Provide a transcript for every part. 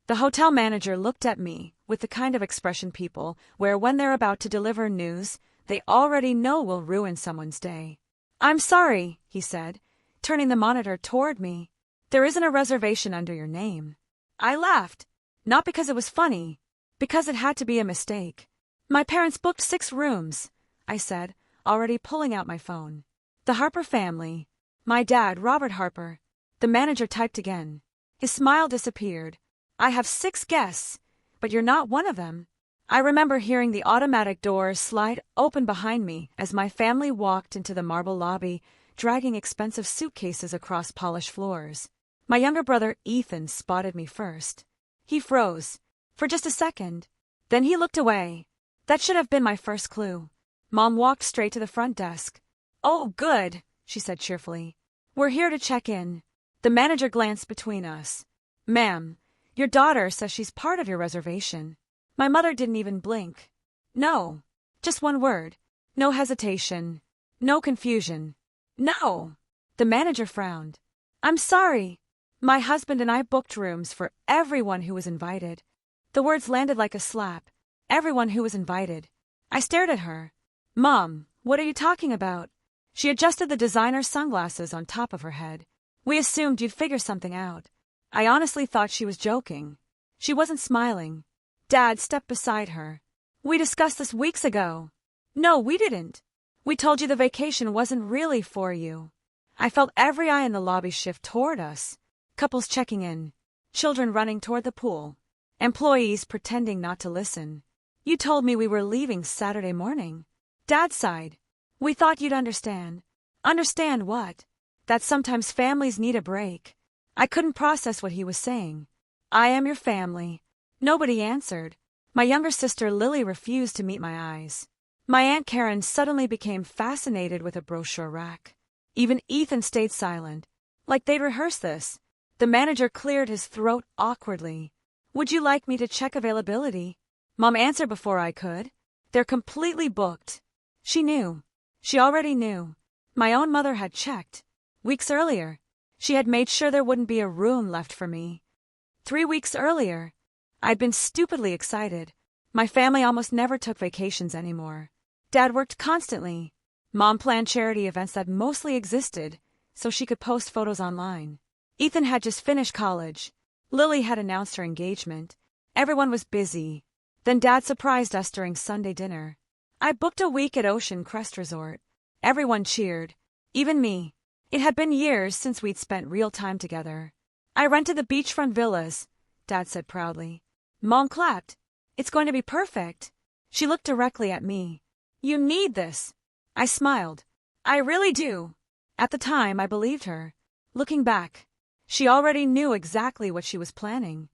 The hotel manager looked at me with the kind of expression people wear when they're about to deliver news they already know will ruin someone's day. "I'm sorry," he said, turning the monitor toward me. "There isn't a reservation under your name." I laughed, not because it was funny, because it had to be a mistake. "My parents booked 6 rooms," I said, already pulling out my phone. "The Harper family. My dad, Robert Harper." The manager typed again. His smile disappeared. "I have 6 guests, but you're not one of them." I remember hearing the automatic doors slide open behind me as my family walked into the marble lobby, dragging expensive suitcases across polished floors. My younger brother, Ethan, spotted me first. He froze, for just a second. Then he looked away. That should have been my first clue. Mom walked straight to the front desk. "Oh, good," she said cheerfully. "We're here to check in." The manager glanced between us. "Ma'am, your daughter says she's part of your reservation." My mother didn't even blink. "No." Just one word. No hesitation. No confusion. "No." The manager frowned. "I'm sorry. My husband and I booked rooms for everyone who was invited." The words landed like a slap. Everyone who was invited. I stared at her. "Mom, what are you talking about?" She adjusted the designer sunglasses on top of her head. "We assumed you'd figure something out." I honestly thought she was joking. She wasn't smiling. Dad stepped beside her. "We discussed this weeks ago." "No, we didn't. We told you the vacation wasn't really for you." I felt every eye in the lobby shift toward us. Couples checking in. Children running toward the pool. Employees pretending not to listen. "You told me we were leaving Saturday morning." Dad sighed. "We thought you'd understand." "Understand what?" "That sometimes families need a break." I couldn't process what he was saying. "I am your family." Nobody answered. My younger sister Lily refused to meet my eyes. My Aunt Karen suddenly became fascinated with a brochure rack. Even Ethan stayed silent, like they'd rehearsed this. The manager cleared his throat awkwardly. "Would you like me to check availability?" Mom answered before I could. "They're completely booked." She knew. She already knew. My own mother had checked. Weeks earlier. She had made sure there wouldn't be a room left for me. 3 weeks earlier. I'd been stupidly excited. My family almost never took vacations anymore. Dad worked constantly. Mom planned charity events that mostly existed, so she could post photos online. Ethan had just finished college. Lily had announced her engagement. Everyone was busy. Then Dad surprised us during Sunday dinner. I booked a week at Ocean Crest Resort. Everyone cheered. Even me. It had been years since we'd spent real time together. "I rented the beachfront villas," Dad said proudly. Mom clapped. "It's going to be perfect." She looked directly at me. "You need this." I smiled. "I really do." At the time, I believed her. Looking back, she already knew exactly what she was planning.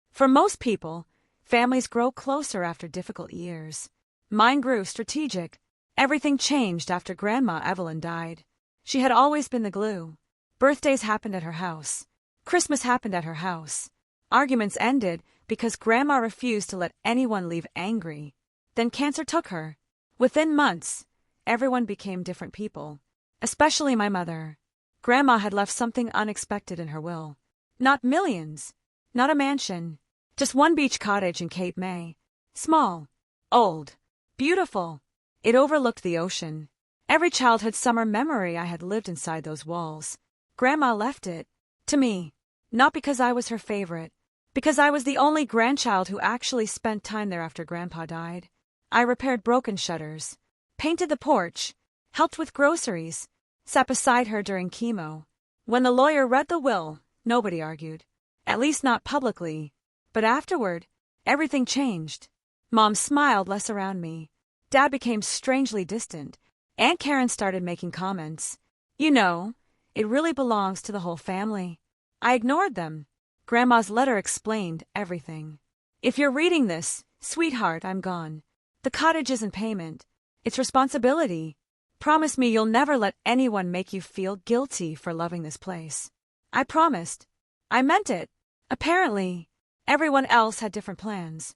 For most people, families grow closer after difficult years. Mine grew strategic. Everything changed after Grandma Evelyn died. She had always been the glue. Birthdays happened at her house. Christmas happened at her house. Arguments ended because Grandma refused to let anyone leave angry. Then cancer took her. Within months, everyone became different people. Especially my mother. Grandma had left something unexpected in her will. Not millions. Not a mansion. Just one beach cottage in Cape May. Small. Old. Beautiful. It overlooked the ocean. Every childhood summer memory I had lived inside those walls. Grandma left it. To me. Not because I was her favorite. Because I was the only grandchild who actually spent time there after Grandpa died. I repaired broken shutters. Painted the porch. Helped with groceries. Sat beside her during chemo. When the lawyer read the will, nobody argued. At least not publicly. But afterward, everything changed. Mom smiled less around me. Dad became strangely distant. Aunt Karen started making comments. "You know, it really belongs to the whole family." I ignored them. Grandma's letter explained everything. "If you're reading this, sweetheart, I'm gone. The cottage isn't payment. It's responsibility. Promise me you'll never let anyone make you feel guilty for loving this place." I promised. I meant it. Apparently, everyone else had different plans.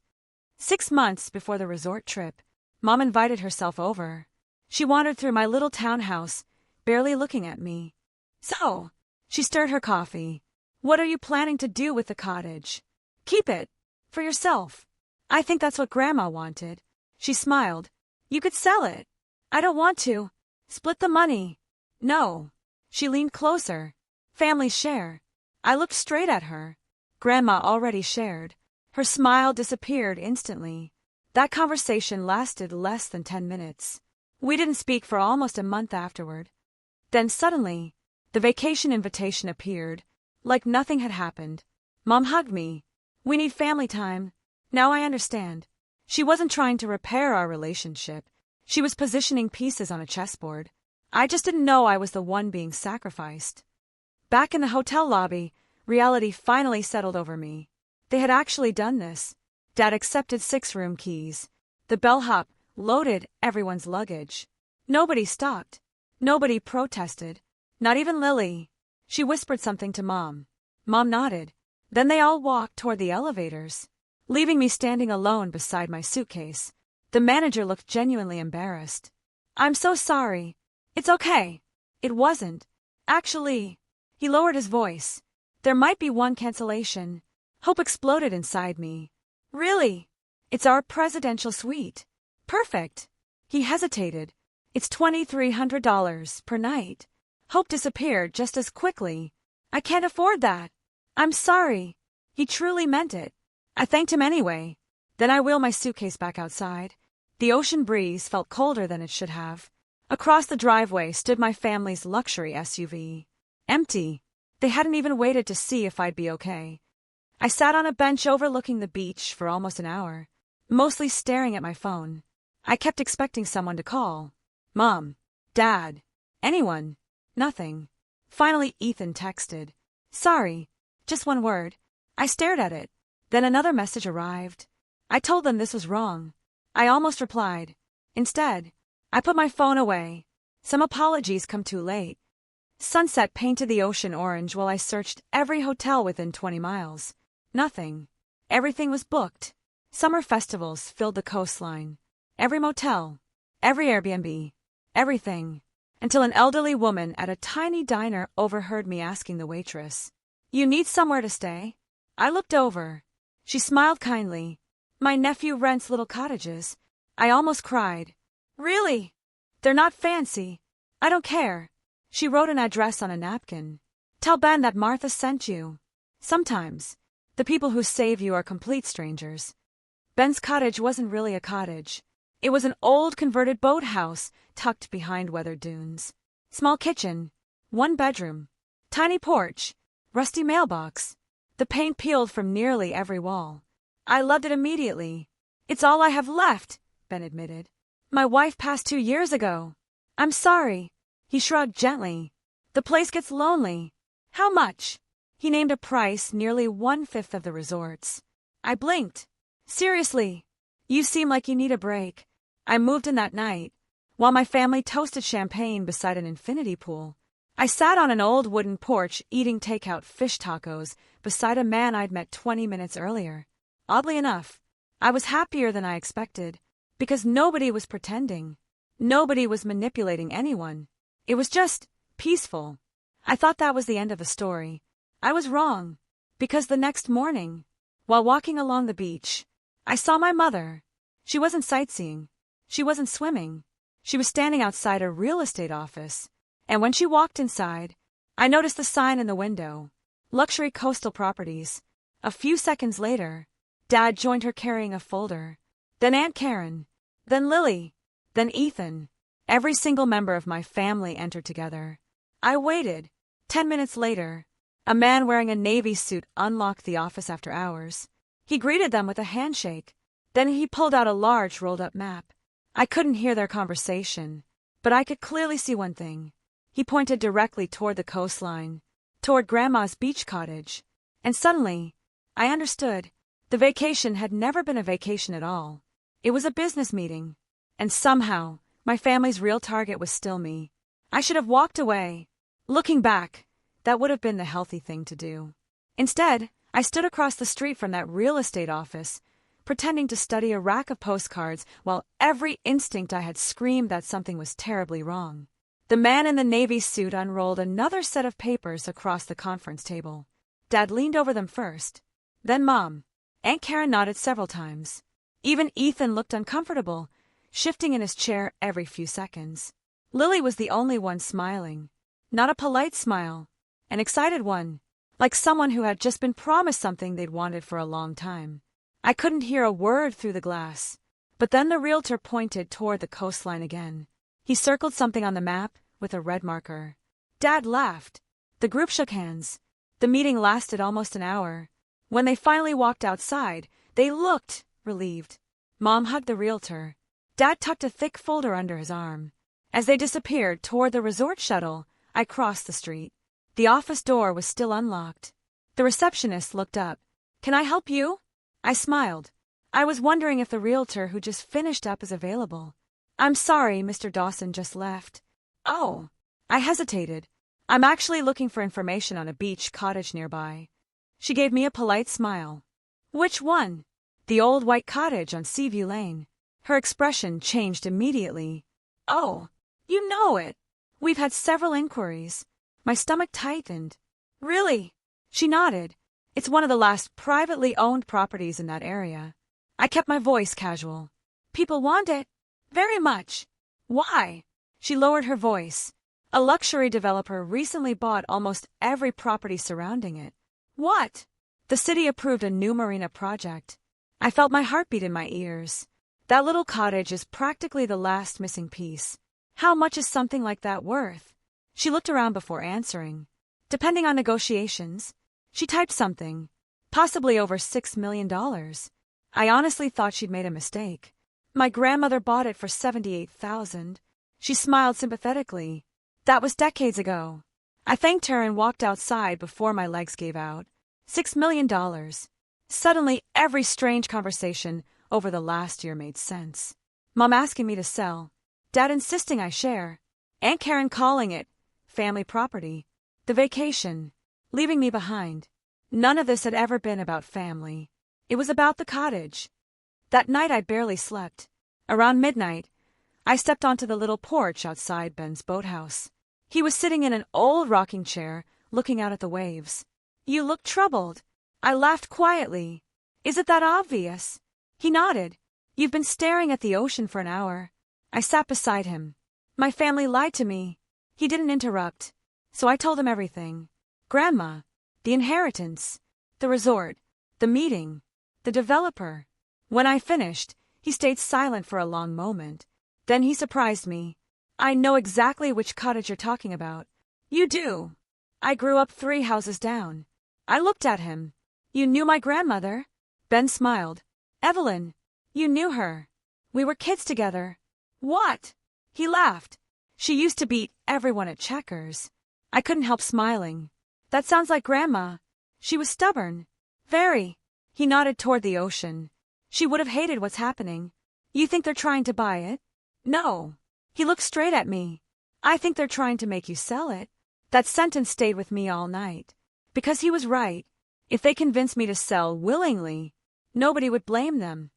6 months before the resort trip, Mom invited herself over. She wandered through my little townhouse, barely looking at me. "So," she stirred her coffee, "what are you planning to do with the cottage?" Keep it. For yourself. I think that's what Grandma wanted. She smiled. You could sell it. I don't want to. Split the money. No. She leaned closer. Family share. I looked straight at her. Grandma already shared. Her smile disappeared instantly. That conversation lasted less than 10 minutes. We didn't speak for almost a month afterward. Then suddenly, the vacation invitation appeared, like nothing had happened. Mom hugged me. We need family time. Now I understand. She wasn't trying to repair our relationship. She was positioning pieces on a chessboard. I just didn't know I was the one being sacrificed. Back in the hotel lobby, reality finally settled over me. They had actually done this. Dad accepted 6-room keys. The bellhop loaded everyone's luggage. Nobody stopped. Nobody protested. Not even Lily. She whispered something to Mom. Mom nodded. Then they all walked toward the elevators, leaving me standing alone beside my suitcase. The manager looked genuinely embarrassed. I'm so sorry. It's okay. It wasn't. Actually, he lowered his voice. There might be one cancellation. Hope exploded inside me. Really? It's our presidential suite. Perfect. He hesitated. It's $2,300 per night. Hope disappeared just as quickly. I can't afford that. I'm sorry. He truly meant it. I thanked him anyway. Then I wheeled my suitcase back outside. The ocean breeze felt colder than it should have. Across the driveway stood my family's luxury SUV. Empty. They hadn't even waited to see if I'd be okay. I sat on a bench overlooking the beach for almost an hour, mostly staring at my phone. I kept expecting someone to call. Mom. Dad. Anyone. Nothing. Finally, Ethan texted. Sorry. Just one word. I stared at it. Then another message arrived. I told them this was wrong. I almost replied. Instead, I put my phone away. Some apologies come too late. Sunset painted the ocean orange while I searched every hotel within 20 miles. Nothing. Everything was booked. Summer festivals filled the coastline. Every motel. Every Airbnb. Everything. Until an elderly woman at a tiny diner overheard me asking the waitress, You need somewhere to stay? I looked over. She smiled kindly. My nephew rents little cottages. I almost cried. Really? They're not fancy. I don't care. She wrote an address on a napkin. Tell Ben that Martha sent you. Sometimes, the people who save you are complete strangers. Ben's cottage wasn't really a cottage. It was an old converted boathouse tucked behind weathered dunes. Small kitchen, 1 bedroom, tiny porch, rusty mailbox. The paint peeled from nearly every wall. I loved it immediately. It's all I have left, Ben admitted. My wife passed 2 years ago. I'm sorry. He shrugged gently. The place gets lonely. How much? He named a price nearly 1/5 of the resort's. I blinked. Seriously? You seem like you need a break. I moved in that night, while my family toasted champagne beside an infinity pool. I sat on an old wooden porch eating takeout fish tacos beside a man I'd met 20 minutes earlier. Oddly enough, I was happier than I expected, because nobody was pretending. Nobody was manipulating anyone. It was just peaceful. I thought that was the end of the story. I was wrong, because the next morning, while walking along the beach, I saw my mother. She wasn't sightseeing. She wasn't swimming. She was standing outside a real estate office. And when she walked inside, I noticed the sign in the window. Luxury coastal properties. A few seconds later, Dad joined her carrying a folder. Then Aunt Karen. Then Lily. Then Ethan. Every single member of my family entered together. I waited. 10 minutes later, a man wearing a navy suit unlocked the office after hours. He greeted them with a handshake. Then he pulled out a large rolled-up map. I couldn't hear their conversation, but I could clearly see one thing. He pointed directly toward the coastline, toward Grandma's beach cottage. And suddenly, I understood. The vacation had never been a vacation at all. It was a business meeting. And somehow, my family's real target was still me. I should have walked away. Looking back, that would have been the healthy thing to do. Instead, I stood across the street from that real estate office, pretending to study a rack of postcards while every instinct I had screamed that something was terribly wrong. The man in the navy suit unrolled another set of papers across the conference table. Dad leaned over them first. Then Mom. Aunt Karen nodded several times. Even Ethan looked uncomfortable, shifting in his chair every few seconds. Lily was the only one smiling. Not a polite smile. An excited one. Like someone who had just been promised something they'd wanted for a long time. I couldn't hear a word through the glass. But then the realtor pointed toward the coastline again. He circled something on the map with a red marker. Dad laughed. The group shook hands. The meeting lasted almost an hour. When they finally walked outside, they looked relieved. Mom hugged the realtor. Dad tucked a thick folder under his arm. As they disappeared toward the resort shuttle, I crossed the street. The office door was still unlocked. The receptionist looked up. "Can I help you?" I smiled. I was wondering if the realtor who just finished up is available. "I'm sorry, Mr. Dawson just left." "Oh." I hesitated. "I'm actually looking for information on a beach cottage nearby." She gave me a polite smile. "Which one?" "The old white cottage on Seaview Lane." Her expression changed immediately. "Oh, you know it. We've had several inquiries." My stomach tightened. "Really?" She nodded. "It's one of the last privately owned properties in that area." I kept my voice casual. "People want it? Very much. Why?" She lowered her voice. "A luxury developer recently bought almost every property surrounding it." "What?" "The city approved a new marina project." I felt my heartbeat in my ears. That little cottage is practically the last missing piece. How much is something like that worth? She looked around before answering. "Depending on negotiations." She typed something. "Possibly over $6 million. I honestly thought she'd made a mistake. "My grandmother bought it for $78,000. She smiled sympathetically. "That was decades ago." I thanked her and walked outside before my legs gave out. $6 million. Suddenly, every strange conversation over the last year made sense. Mom asking me to sell. Dad insisting I share. Aunt Karen calling it family property. The vacation. Leaving me behind. None of this had ever been about family. It was about the cottage. That night I barely slept. Around midnight, I stepped onto the little porch outside Ben's boathouse. He was sitting in an old rocking chair, looking out at the waves. "You look troubled." I laughed quietly. "Is it that obvious?" He nodded. "You've been staring at the ocean for an hour." I sat beside him. "My family lied to me." He didn't interrupt, so I told him everything. Grandma, the inheritance, the resort, the meeting, the developer. When I finished, he stayed silent for a long moment. Then he surprised me. "I know exactly which cottage you're talking about." "You do?" "I grew up 3 houses down." I looked at him. "You knew my grandmother?" Ben smiled. "Evelyn, you knew her. We were kids together." "What?" He laughed. "She used to beat everyone at checkers." I couldn't help smiling. "That sounds like Grandma. She was stubborn." "Very." He nodded toward the ocean. "She would have hated what's happening." "You think they're trying to buy it?" "No." He looked straight at me. "I think they're trying to make you sell it." That sentence stayed with me all night. Because he was right. If they convinced me to sell willingly, nobody would blame them.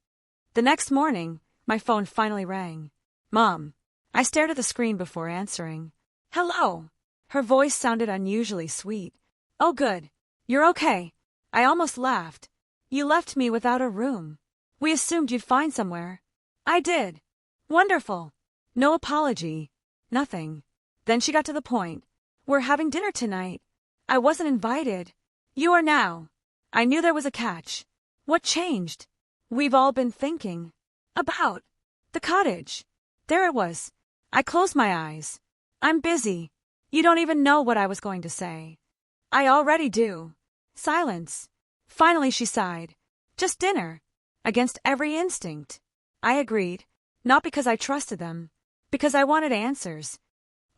The next morning, my phone finally rang. "Mom." I stared at the screen before answering. "Hello." Her voice sounded unusually sweet. "Oh, good. You're okay." I almost laughed. "You left me without a room. We assumed you'd find somewhere." "I did." "Wonderful." No apology. Nothing. Then she got to the point. "We're having dinner tonight." "I wasn't invited." "You are now." I knew there was a catch. "What changed?" "We've all been thinking." "About?" "The cottage." There it was. I closed my eyes. "I'm busy." "You don't even know what I was going to say." "I already do." Silence. Finally she sighed. "Just dinner." Against every instinct. I agreed. Not because I trusted them. Because I wanted answers.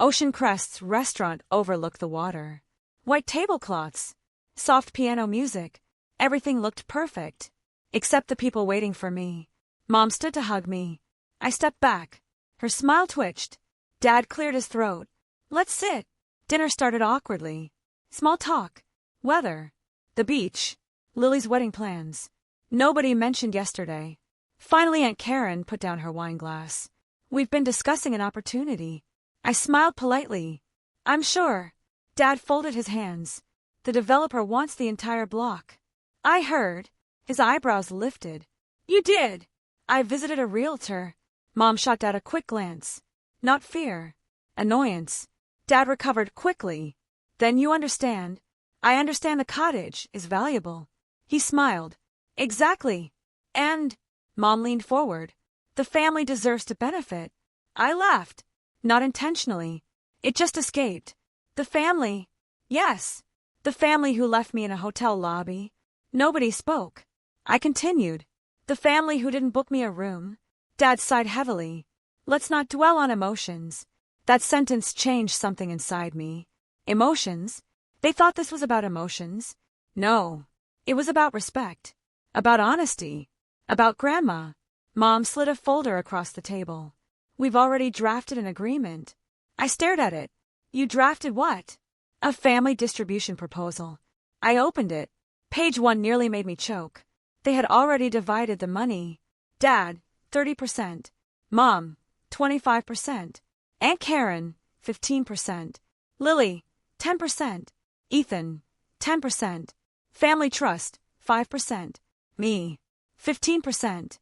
Ocean Crest's restaurant overlooked the water. White tablecloths. Soft piano music. Everything looked perfect. Except the people waiting for me. Mom stood to hug me. I stepped back. Her smile twitched. Dad cleared his throat. "Let's sit." Dinner started awkwardly. Small talk. Weather. The beach. Lily's wedding plans. Nobody mentioned yesterday. Finally Aunt Karen put down her wine glass. "We've been discussing an opportunity." I smiled politely. "I'm sure." Dad folded his hands. "The developer wants the entire block." "I heard." His eyebrows lifted. You did? I visited a realtor. Mom shot Dad a quick glance. Not fear. Annoyance. Dad recovered quickly. Then you understand. I understand the cottage is valuable. He smiled. Exactly. And, Mom leaned forward, the family deserves to benefit. I laughed. Not intentionally. It just escaped. The family. Yes. The family who left me in a hotel lobby. Nobody spoke. I continued. The family who didn't book me a room. Dad sighed heavily. Let's not dwell on emotions. That sentence changed something inside me. Emotions? They thought this was about emotions. No. It was about respect. About honesty. About Grandma. Mom slid a folder across the table. We've already drafted an agreement. I stared at it. You drafted what? A family distribution proposal. I opened it. Page 1 nearly made me choke. They had already divided the money. Dad, 30%. Mom, 25%. Aunt Karen, 15%. Lily, 10%. Ethan, 10%. Family Trust, 5%. Me, 15%.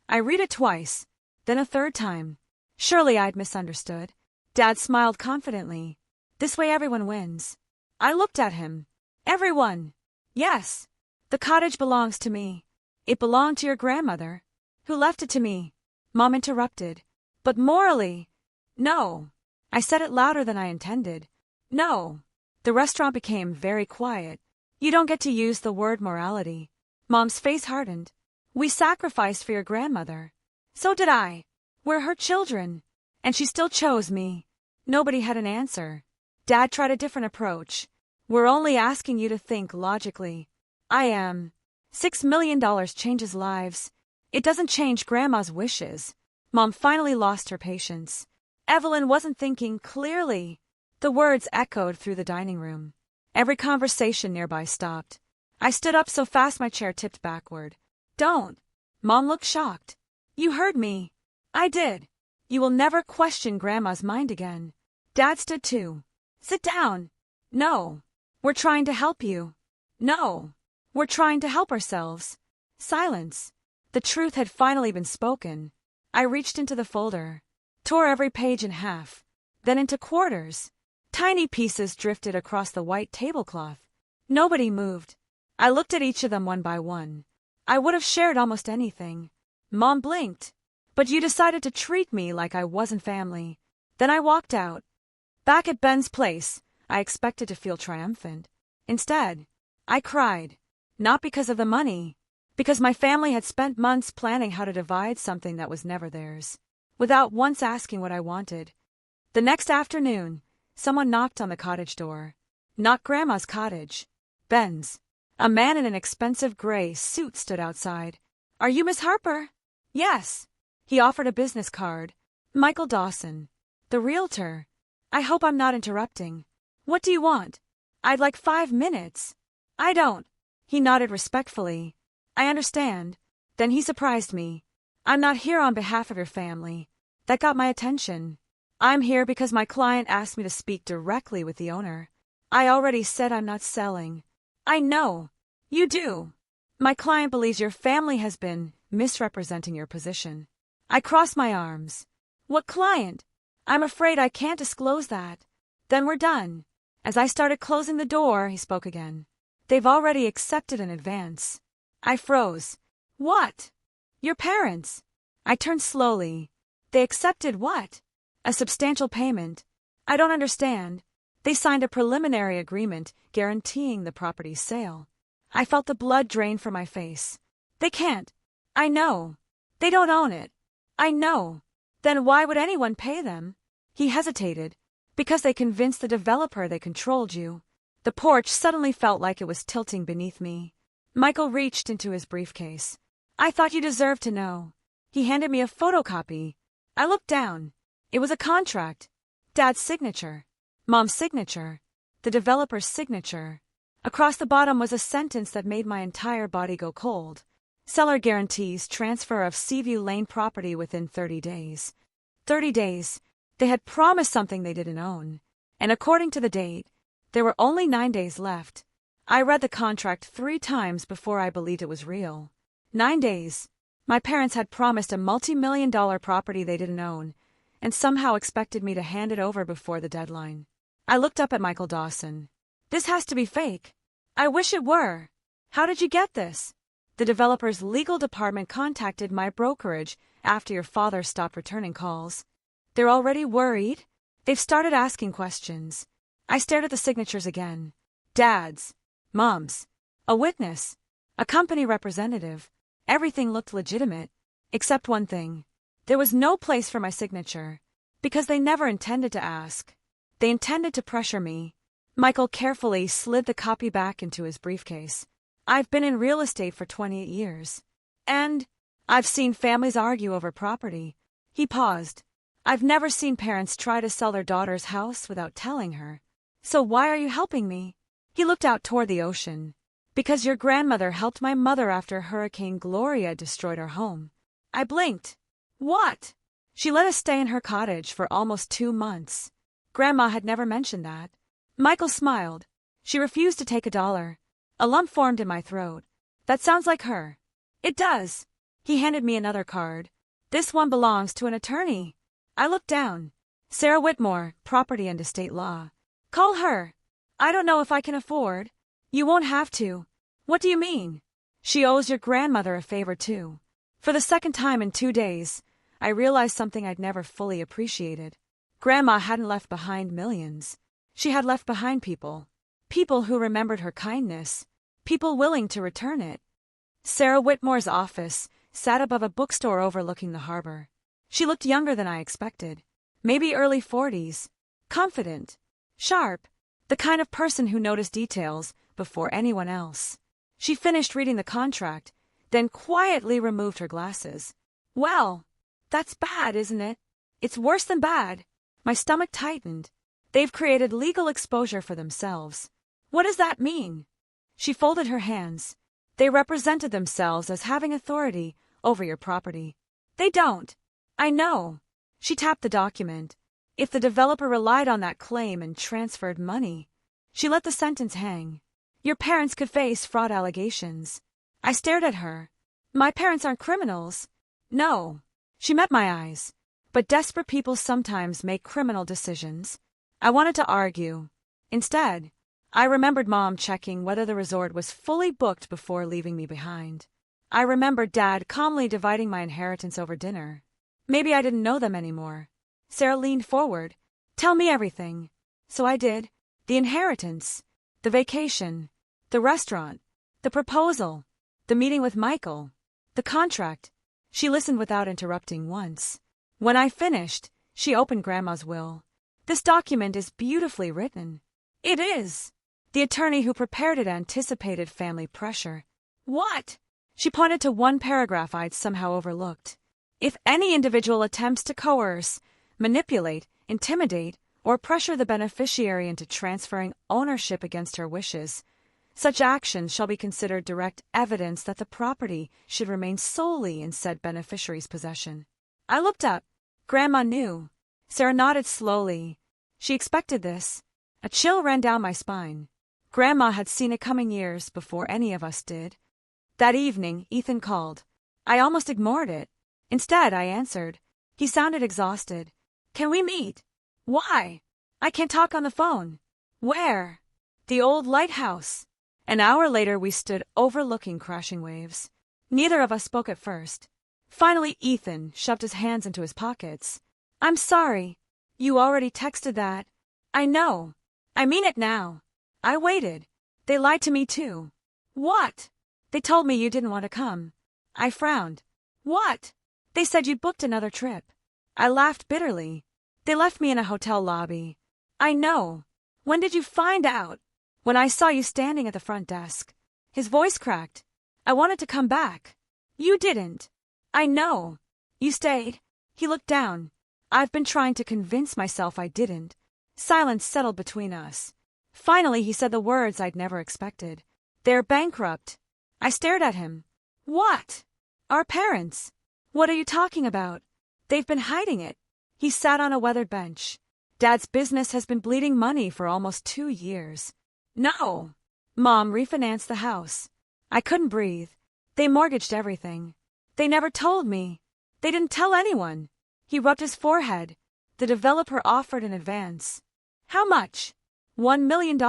I read it twice, then a third time. Surely I'd misunderstood. Dad smiled confidently. This way everyone wins. I looked at him. Everyone. Yes. The cottage belongs to me. It belonged to your grandmother, who left it to me. Mom interrupted. But morally, no. I said it louder than I intended. No. The restaurant became very quiet. You don't get to use the word morality. Mom's face hardened. We sacrificed for your grandmother. So did I. We're her children. And she still chose me. Nobody had an answer. Dad tried a different approach. We're only asking you to think logically. I am. $6 million changes lives. It doesn't change Grandma's wishes. Mom finally lost her patience. Evelyn wasn't thinking clearly. The words echoed through the dining room. Every conversation nearby stopped. I stood up so fast my chair tipped backward. Don't. Mom looked shocked. You heard me. I did. You will never question Grandma's mind again. Dad stood too. Sit down. No. We're trying to help you. No. We're trying to help ourselves. Silence. The truth had finally been spoken. I reached into the folder, tore every page in half, then into quarters. Tiny pieces drifted across the white tablecloth. Nobody moved. I looked at each of them one by one. I would have shared almost anything. Mom blinked. But you decided to treat me like I wasn't family. Then I walked out. Back at Ben's place, I expected to feel triumphant. Instead, I cried. Not because of the money. Because my family had spent months planning how to divide something that was never theirs, without once asking what I wanted. The next afternoon, someone knocked on the cottage door. Not Grandma's cottage. Ben's. A man in an expensive gray suit stood outside. Are you Miss Harper? Yes. He offered a business card. Michael Dawson. The realtor. I hope I'm not interrupting. What do you want? I'd like 5 minutes. I don't. He nodded respectfully. I understand. Then he surprised me. I'm not here on behalf of your family. That got my attention. I'm here because my client asked me to speak directly with the owner. I already said I'm not selling. I know. You do. My client believes your family has been misrepresenting your position. I crossed my arms. What client? I'm afraid I can't disclose that. Then we're done. As I started closing the door, he spoke again. They've already accepted an advance. I froze. What? Your parents. I turned slowly. They accepted what? A substantial payment. I don't understand. They signed a preliminary agreement guaranteeing the property's sale. I felt the blood drain from my face. They can't. I know. They don't own it. I know. Then why would anyone pay them? He hesitated. Because they convinced the developer they controlled you. The porch suddenly felt like it was tilting beneath me. Michael reached into his briefcase. I thought you deserved to know. He handed me a photocopy. I looked down. It was a contract. Dad's signature. Mom's signature. The developer's signature. Across the bottom was a sentence that made my entire body go cold. Seller guarantees transfer of Seaview Lane property within 30 days. 30 days. They had promised something they didn't own. And according to the date, there were only 9 days left. I read the contract 3 times before I believed it was real. 9 days. My parents had promised a multi-million-dollar property they didn't own, and somehow expected me to hand it over before the deadline. I looked up at Michael Dawson. This has to be fake. I wish it were. How did you get this? The developer's legal department contacted my brokerage after your father stopped returning calls. They're already worried. They've started asking questions. I stared at the signatures again. Dad's. Mom's. A witness. A company representative. Everything looked legitimate. Except one thing. There was no place for my signature. Because they never intended to ask. They intended to pressure me. Michael carefully slid the copy back into his briefcase. I've been in real estate for 28 years. And I've seen families argue over property. He paused. I've never seen parents try to sell their daughter's house without telling her. So why are you helping me? He looked out toward the ocean. Because your grandmother helped my mother after Hurricane Gloria destroyed our home. I blinked. What? She let us stay in her cottage for almost 2 months. Grandma had never mentioned that. Michael smiled. She refused to take $1. A lump formed in my throat. That sounds like her. It does. He handed me another card. This one belongs to an attorney. I looked down. Sarah Whitmore, Property and Estate Law. Call her. I don't know if I can afford. You won't have to. What do you mean? She owes your grandmother a favor too. For the second time in 2 days, I realized something I'd never fully appreciated. Grandma hadn't left behind millions. She had left behind people. People who remembered her kindness. People willing to return it. Sarah Whitmore's office sat above a bookstore overlooking the harbor. She looked younger than I expected. Maybe early 40s. Confident. Sharp. The kind of person who noticed details before anyone else. She finished reading the contract, then quietly removed her glasses. Well, that's bad, isn't it? It's worse than bad. My stomach tightened. They've created legal exposure for themselves. What does that mean? She folded her hands. They represented themselves as having authority over your property. They don't. I know. She tapped the document. If the developer relied on that claim and transferred money. She let the sentence hang. Your parents could face fraud allegations. I stared at her. My parents aren't criminals. No. She met my eyes. But desperate people sometimes make criminal decisions. I wanted to argue. Instead, I remembered Mom checking whether the resort was fully booked before leaving me behind. I remembered Dad calmly dividing my inheritance over dinner. Maybe I didn't know them anymore. Sarah leaned forward. Tell me everything. So I did. The inheritance. The vacation. The restaurant. The proposal. The meeting with Michael. The contract. She listened without interrupting once. When I finished, she opened Grandma's will. This document is beautifully written. It is. The attorney who prepared it anticipated family pressure. What? She pointed to one paragraph I'd somehow overlooked. If any individual attempts to coerce, manipulate, intimidate, or pressure the beneficiary into transferring ownership against her wishes, such actions shall be considered direct evidence that the property should remain solely in said beneficiary's possession. I looked up. Grandma knew. Sarah nodded slowly. She expected this. A chill ran down my spine. Grandma had seen it coming years before any of us did. That evening, Ethan called. I almost ignored it. Instead, I answered. He sounded exhausted. Can we meet? Why? I can't talk on the phone. Where? The old lighthouse. An hour later, we stood overlooking crashing waves. Neither of us spoke at first. Finally, Ethan shoved his hands into his pockets. I'm sorry. You already texted that. I know. I mean it now. I waited. They lied to me too. What? They told me you didn't want to come. I frowned. What? They said you'd booked another trip. I laughed bitterly. They left me in a hotel lobby. I know. When did you find out? When I saw you standing at the front desk. His voice cracked. I wanted to come back. You didn't. I know. You stayed. He looked down. I've been trying to convince myself I didn't. Silence settled between us. Finally, he said the words I'd never expected. They're bankrupt. I stared at him. What? Our parents. What are you talking about? They've been hiding it. He sat on a weathered bench. Dad's business has been bleeding money for almost 2 years. No. Mom refinanced the house. I couldn't breathe. They mortgaged everything. They never told me. They didn't tell anyone. He rubbed his forehead. The developer offered in advance. How much? $1 million.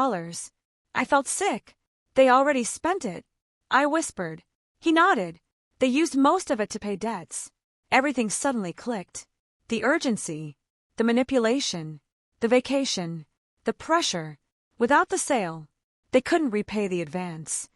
I felt sick. They already spent it. I whispered. He nodded. They used most of it to pay debts. Everything suddenly clicked. The urgency, the manipulation, the vacation, the pressure. Without the sale, they couldn't repay the advance.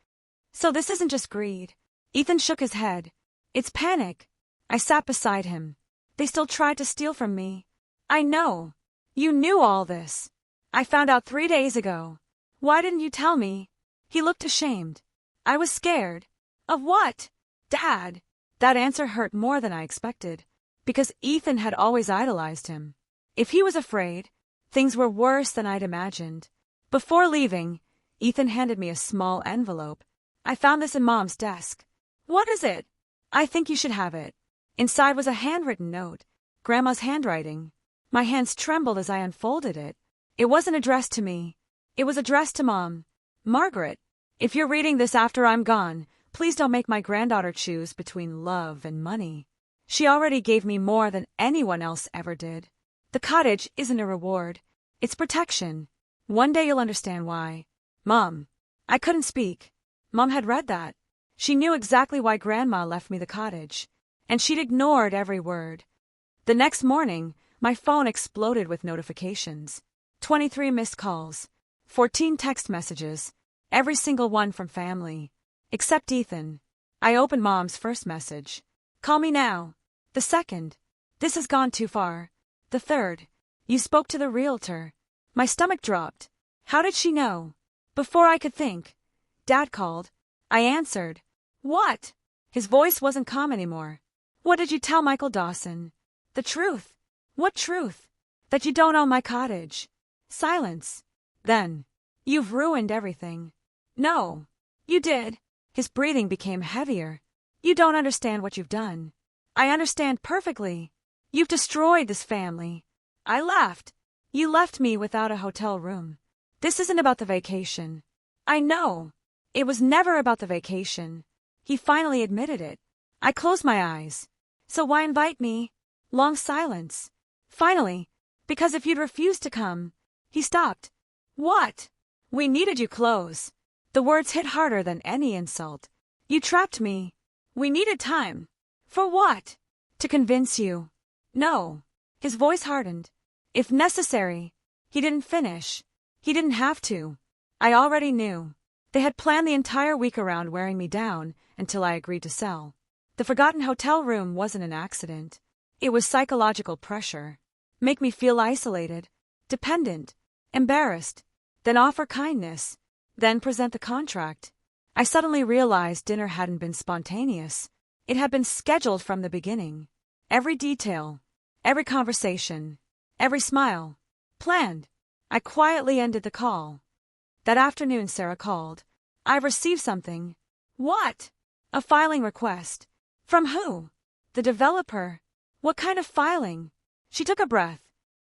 So this isn't just greed. Ethan shook his head. It's panic. I sat beside him. They still tried to steal from me. I know. You knew all this. I found out 3 days ago. Why didn't you tell me? He looked ashamed. I was scared. Of what? Dad. That answer hurt more than I expected, because Ethan had always idolized him. If he was afraid, things were worse than I'd imagined. Before leaving, Ethan handed me a small envelope. I found this in Mom's desk. What is it? I think you should have it. Inside was a handwritten note, Grandma's handwriting. My hands trembled as I unfolded it. It wasn't addressed to me. It was addressed to Mom. Margaret, if you're reading this after I'm gone, please don't make my granddaughter choose between love and money. She already gave me more than anyone else ever did. The cottage isn't a reward. It's protection. One day you'll understand why. Mom. I couldn't speak. Mom had read that. She knew exactly why Grandma left me the cottage. And she'd ignored every word. The next morning, my phone exploded with notifications. 23 missed calls. 14 text messages. Every single one from family. Except Ethan. I opened Mom's first message. Call me now. The second. This has gone too far. The third. You spoke to the realtor. My stomach dropped. How did she know? Before I could think. Dad called. I answered. What? His voice wasn't calm anymore. What did you tell Michael Dawson? The truth. What truth? That you don't own my cottage. Silence. Then. You've ruined everything. No. You did. His breathing became heavier. You don't understand what you've done. I understand perfectly. You've destroyed this family. I laughed. You left me without a hotel room. This isn't about the vacation. I know. It was never about the vacation. He finally admitted it. I closed my eyes. So why invite me? Long silence. Finally, because if you'd refused to come. He stopped. What? We needed you close. The words hit harder than any insult. You trapped me. We needed time. For what? To convince you. No. His voice hardened. If necessary. He didn't finish. He didn't have to. I already knew. They had planned the entire week around wearing me down until I agreed to sell. The forgotten hotel room wasn't an accident. It was psychological pressure. Make me feel isolated, dependent, embarrassed, then offer kindness, then present the contract. I suddenly realized dinner hadn't been spontaneous. It had been scheduled from the beginning. Every detail, every conversation, every smile, planned. I quietly ended the call. That afternoon Sarah called. I've received something. What? A filing request. From who? The developer. What kind of filing? She took a breath.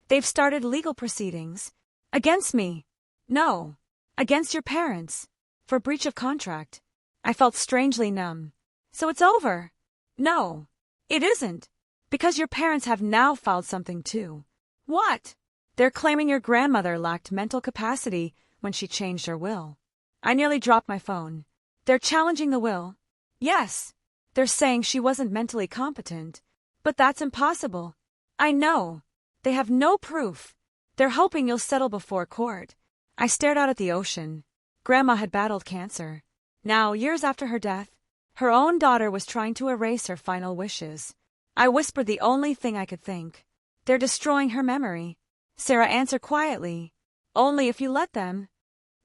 They've started legal proceedings. Against me. No. Against your parents. For breach of contract. I felt strangely numb. So it's over. No. It isn't. Because your parents have now filed something too. What? They're claiming your grandmother lacked mental capacity when she changed her will. I nearly dropped my phone. They're challenging the will. Yes. They're saying she wasn't mentally competent. But that's impossible. I know. They have no proof. They're hoping you'll settle before court. I stared out at the ocean. Grandma had battled cancer. Now, years after her death, her own daughter was trying to erase her final wishes. I whispered the only thing I could think. They're destroying her memory. Sarah answered quietly. Only if you let them.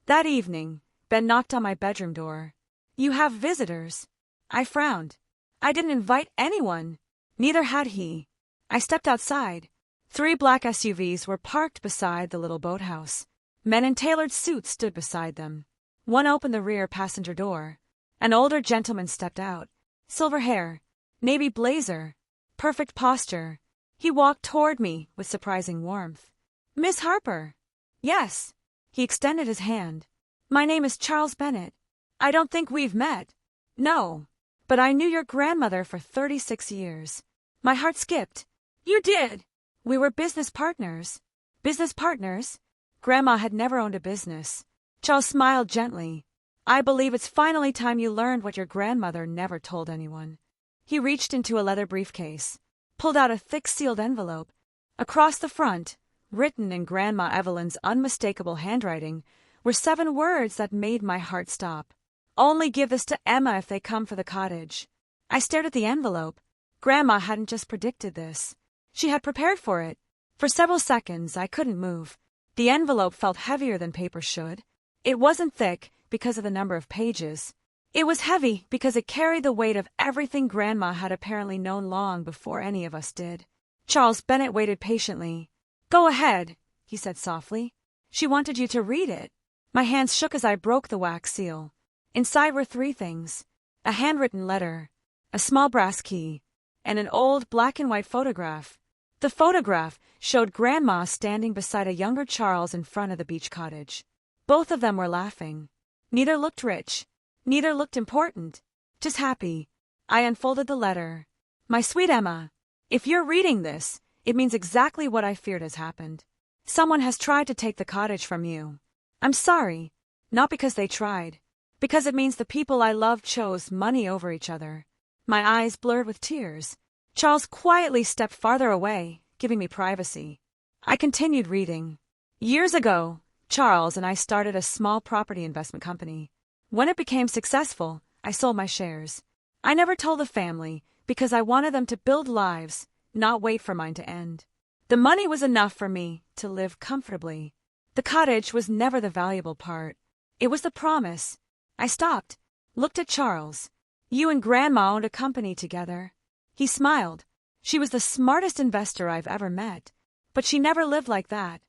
That evening, Ben knocked on my bedroom door. You have visitors. I frowned. I didn't invite anyone. Neither had he. I stepped outside. 3 black SUVs were parked beside the little boathouse. Men in tailored suits stood beside them. One opened the rear passenger door. An older gentleman stepped out. Silver hair, navy blazer, perfect posture. He walked toward me with surprising warmth. Miss Harper. Yes. He extended his hand. My name is Charles Bennett. I don't think we've met. No. But I knew your grandmother for 36 years. My heart skipped. You did? We were business partners. Business partners? Grandma had never owned a business. Charles smiled gently. I believe it's finally time you learned what your grandmother never told anyone. He reached into a leather briefcase, pulled out a thick sealed envelope. Across the front, written in Grandma Evelyn's unmistakable handwriting, were 7 words that made my heart stop. Only give this to Emma if they come for the cottage. I stared at the envelope. Grandma hadn't just predicted this. She had prepared for it. For several seconds, I couldn't move. The envelope felt heavier than paper should. It wasn't thick because of the number of pages. It was heavy because it carried the weight of everything Grandma had apparently known long before any of us did. Charles Bennett waited patiently. Go ahead, he said softly. She wanted you to read it. My hands shook as I broke the wax seal. Inside were 3 things: a handwritten letter, a small brass key, and an old black-and-white photograph. The photograph showed Grandma standing beside a younger Charles in front of the beach cottage. Both of them were laughing. Neither looked rich. Neither looked important. Just happy. I unfolded the letter. My sweet Emma, if you're reading this, it means exactly what I feared has happened. Someone has tried to take the cottage from you. I'm sorry. Not because they tried. Because it means the people I love chose money over each other. My eyes blurred with tears. Charles quietly stepped farther away, giving me privacy. I continued reading. Years ago, Charles and I started a small property investment company. When it became successful, I sold my shares. I never told the family because I wanted them to build lives, not wait for mine to end. The money was enough for me to live comfortably. The cottage was never the valuable part. It was the promise. I stopped, looked at Charles. You and Grandma owned a company together. He smiled. She was the smartest investor I've ever met. But she never lived like that.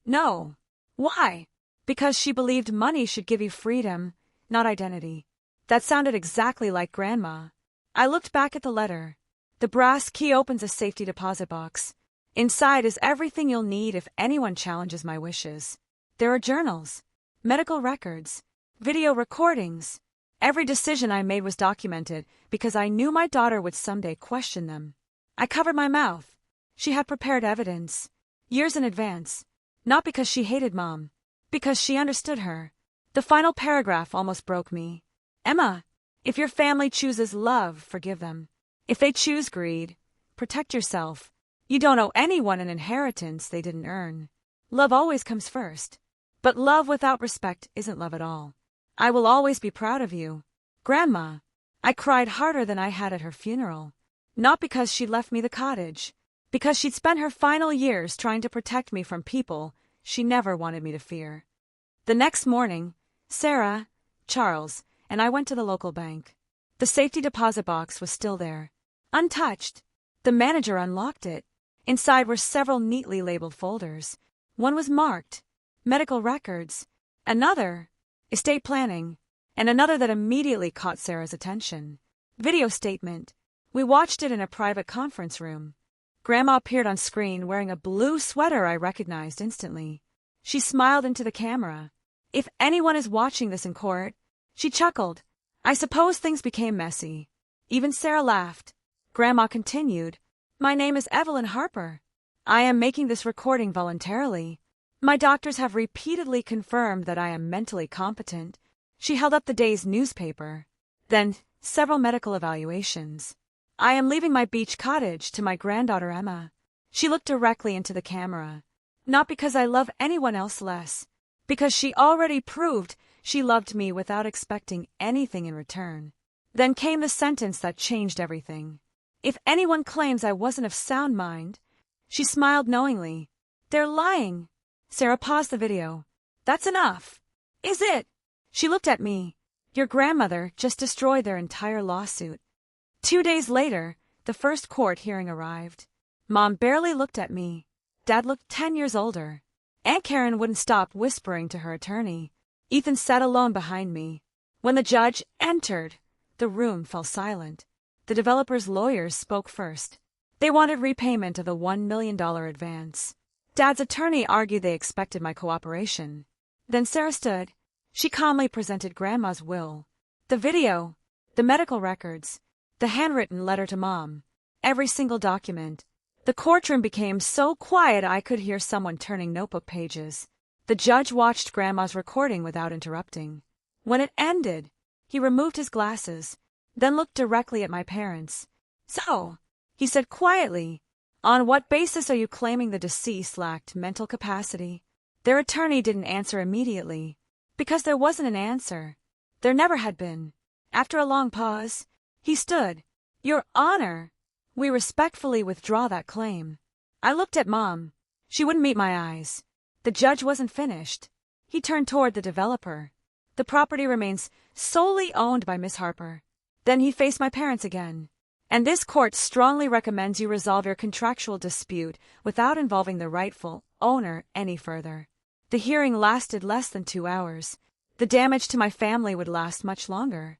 No. Why? Because she believed money should give you freedom, not identity. That sounded exactly like Grandma. I looked back at the letter. The brass key opens a safety deposit box. Inside is everything you'll need if anyone challenges my wishes. There are journals, medical records, video recordings. Every decision I made was documented because I knew my daughter would someday question them. I covered my mouth. She had prepared evidence, years in advance. Not because she hated Mom, because she understood her. The final paragraph almost broke me. Emma, if your family chooses love, forgive them. If they choose greed, protect yourself. You don't owe anyone an inheritance they didn't earn. Love always comes first. But love without respect isn't love at all. I will always be proud of you. Grandma. I cried harder than I had at her funeral. Not because she left me the cottage. Because she'd spent her final years trying to protect me from people she never wanted me to fear. The next morning, Sarah, Charles, and I went to the local bank. The safety deposit box was still there, untouched. The manager unlocked it. Inside were several neatly labeled folders. One was marked medical records, another estate planning, and another that immediately caught Sarah's attention. Video statement. We watched it in a private conference room. Grandma appeared on screen wearing a blue sweater I recognized instantly. She smiled into the camera. If anyone is watching this in court, she chuckled. I suppose things became messy. Even Sarah laughed. Grandma continued. My name is Evelyn Harper. I am making this recording voluntarily. My doctors have repeatedly confirmed that I am mentally competent. She held up the day's newspaper. Then, several medical evaluations. I am leaving my beach cottage to my granddaughter Emma. She looked directly into the camera. Not because I love anyone else less. Because she already proved she loved me without expecting anything in return. Then came the sentence that changed everything. If anyone claims I wasn't of sound mind, she smiled knowingly. They're lying. Sarah paused the video. That's enough. Is it? She looked at me. Your grandmother just destroyed their entire lawsuit. 2 days later, the first court hearing arrived. Mom barely looked at me. Dad looked 10 years older. Aunt Karen wouldn't stop whispering to her attorney. Ethan sat alone behind me. When the judge entered, the room fell silent. The developer's lawyers spoke first. They wanted repayment of the $1 million advance. Dad's attorney argued they expected my cooperation. Then Sarah stood. She calmly presented Grandma's will, the video, the medical records, The handwritten letter to Mom. Every single document. The courtroom became so quiet I could hear someone turning notebook pages. The judge watched Grandma's recording without interrupting. When it ended, he removed his glasses, then looked directly at my parents. "So," he said quietly, "on what basis are you claiming the deceased lacked mental capacity?" Their attorney didn't answer immediately, because there wasn't an answer. There never had been. After a long pause, he stood. "Your Honor, we respectfully withdraw that claim." I looked at Mom. She wouldn't meet my eyes. The judge wasn't finished. He turned toward the developer. "The property remains solely owned by Miss Harper." Then he faced my parents again. "And this court strongly recommends you resolve your contractual dispute without involving the rightful owner any further." The hearing lasted less than 2 hours. The damage to my family would last much longer.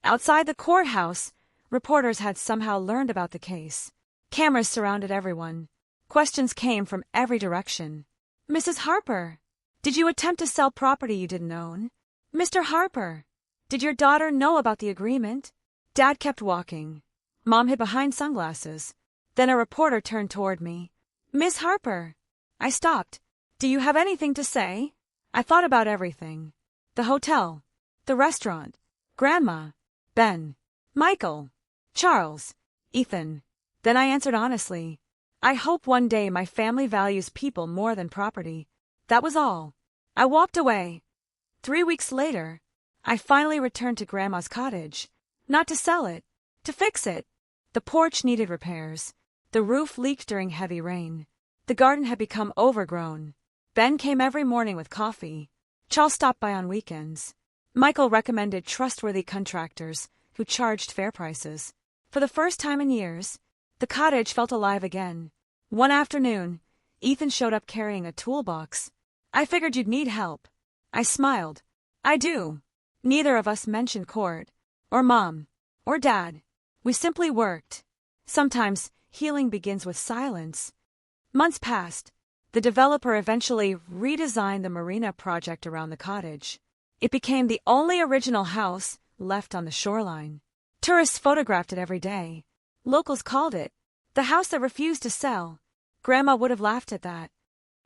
Outside the courthouse, reporters had somehow learned about the case. Cameras surrounded everyone. Questions came from every direction. "Mrs. Harper, did you attempt to sell property you didn't own?" "Mr. Harper, did your daughter know about the agreement?" Dad kept walking. Mom hid behind sunglasses. Then a reporter turned toward me. "Miss Harper." I stopped. "Do you have anything to say?" I thought about everything. The hotel, the restaurant, Grandma, Ben, Michael, Charles, Ethan. Then I answered honestly. "I hope one day my family values people more than property." That was all. I walked away. 3 weeks later, I finally returned to Grandma's cottage. Not to sell it, to fix it. The porch needed repairs. The roof leaked during heavy rain. The garden had become overgrown. Ben came every morning with coffee. Charles stopped by on weekends. Michael recommended trustworthy contractors who charged fair prices. For the first time in years, the cottage felt alive again. One afternoon, Ethan showed up carrying a toolbox. "I figured you'd need help." I smiled. "I do." Neither of us mentioned court, or Mom, or Dad. We simply worked. Sometimes healing begins with silence. Months passed. The developer eventually redesigned the marina project around the cottage. It became the only original house left on the shoreline. Tourists photographed it every day. Locals called it the house that refused to sell. Grandma would have laughed at that.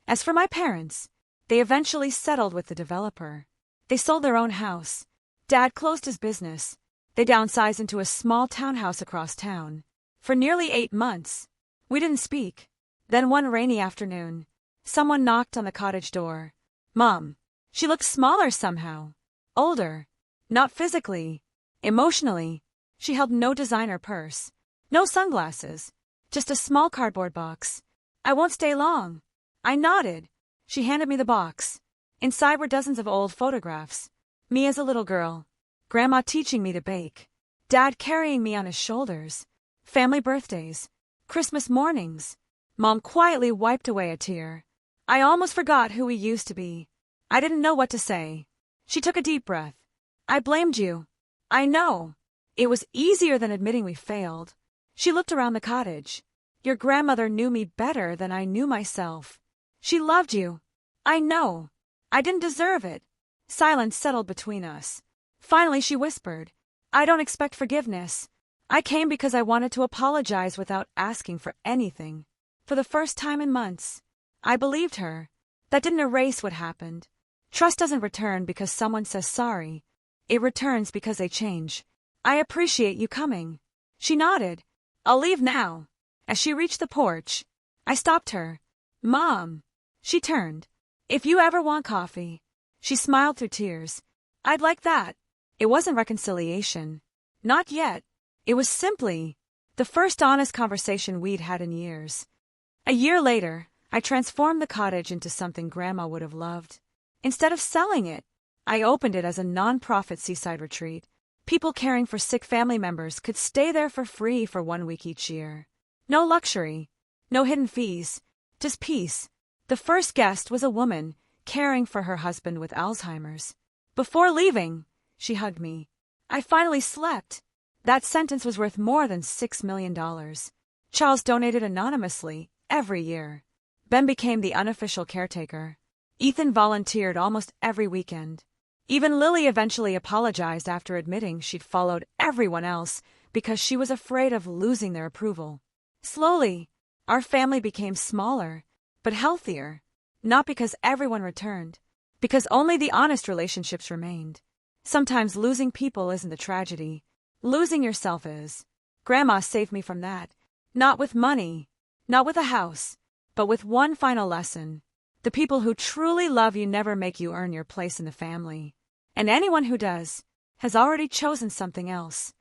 As for my parents, they eventually settled with the developer. They sold their own house. Dad closed his business. They downsized into a small townhouse across town. For nearly 8 months, we didn't speak. Then one rainy afternoon, someone knocked on the cottage door. Mom. She looked smaller somehow. Older. Not physically. Emotionally. She held no designer purse. No sunglasses. Just a small cardboard box. "I won't stay long." I nodded. She handed me the box. Inside were dozens of old photographs. Me as a little girl. Grandma teaching me to bake. Dad carrying me on his shoulders. Family birthdays. Christmas mornings. Mom quietly wiped away a tear. I almost forgot who we used to be. I didn't know what to say. She took a deep breath. "I blamed you." "I know." It was easier than admitting we failed. She looked around the cottage. "Your grandmother knew me better than I knew myself. She loved you." "I know. I didn't deserve it." Silence settled between us. Finally she whispered, "I don't expect forgiveness. I came because I wanted to apologize without asking for anything." For the first time in months, I believed her. That didn't erase what happened. Trust doesn't return because someone says sorry. It returns because they change. "I appreciate you coming." She nodded. "I'll leave now." As she reached the porch, I stopped her. "Mom." She turned. "If you ever want coffee." She smiled through tears. "I'd like that." It wasn't reconciliation. Not yet. It was simply the first honest conversation we'd had in years. A year later, I transformed the cottage into something Grandma would have loved. Instead of selling it, I opened it as a non-profit seaside retreat. People caring for sick family members could stay there for free for 1 week each year. No luxury, no hidden fees, just peace. The first guest was a woman caring for her husband with Alzheimer's. Before leaving, she hugged me. I finally slept. That sentence was worth more than $6 million. Charles donated anonymously every year. Ben became the unofficial caretaker. Ethan volunteered almost every weekend. Even Lily eventually apologized after admitting she'd followed everyone else because she was afraid of losing their approval. Slowly, our family became smaller, but healthier, not because everyone returned, because only the honest relationships remained. Sometimes losing people isn't the tragedy. Losing yourself is. Grandma saved me from that. Not with money, not with a house, but with one final lesson. The people who truly love you never make you earn your place in the family. And anyone who does has already chosen something else.